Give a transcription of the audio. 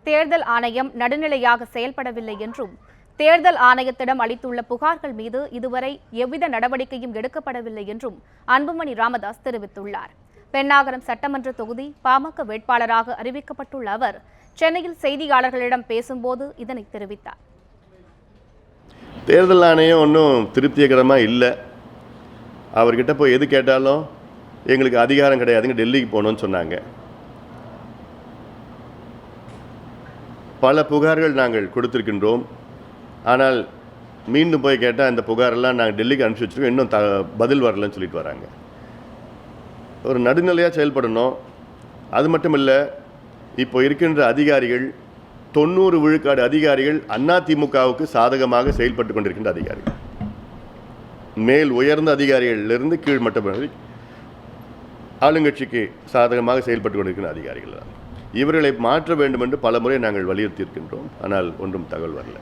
தேர்தல் ஆணையம் நடுநிலையாக செயல்படவில்லை என்றும் தேர்தல் ஆணையத்திடம் அளித்துள்ள புகார்கள் மீது இதுவரை எவ்வித நடவடிக்கையும் எடுக்கப்படவில்லை என்றும் அன்புமணி ராமதாஸ் தெரிவித்துள்ளார். பென்னாகரம் சட்டமன்ற தொகுதி பாமக வேட்பாளராக அறிவிக்கப்பட்டுள்ள அவர் சென்னையில் செய்தியாளர்களிடம் பேசும்போது இதனை தெரிவித்தார். தேர்தல் ஆணையம் ஒன்றும் திருப்திகரமாக இல்லை. அவர்கிட்ட போய் எது கேட்டாலும் எங்களுக்கு அதிகாரம் கிடையாதுங்க, டெல்லிக்கு போகணும்னு சொன்னாங்க. பல புகார்கள் நாங்கள் கொடுத்திருக்கின்றோம். ஆனால் மீண்டும் போய் கேட்டால் இந்த புகாரெல்லாம் நாங்கள் டெல்லிக்கு அனுப்பிச்சி வச்சுருக்கோம், இன்னும் பதில் வரலன்னு சொல்லிட்டு வராங்க. ஒரு நடுநிலையாக செயல்படணும். அது மட்டும் இல்லை, இப்போ இருக்கின்ற அதிகாரிகள் 90 விழுக்காடு அதிகாரிகள் அதிமுகவுக்கு சாதகமாக செயல்பட்டு கொண்டிருக்கின்ற அதிகாரிகள். மேல் உயர்ந்த அதிகாரிகளிலிருந்து கீழ்மட்டம் வரை ஆளுங்கட்சிக்கு சாதகமாக செயல்பட்டு கொண்டிருக்கின்ற அதிகாரிகள் தான். இவர்களை மாற்ற வேண்டும் என்று பல முறை நாங்கள் வலியுறுத்தி இருக்கின்றோம். ஆனால் ஒன்றும் தகவல் வரல.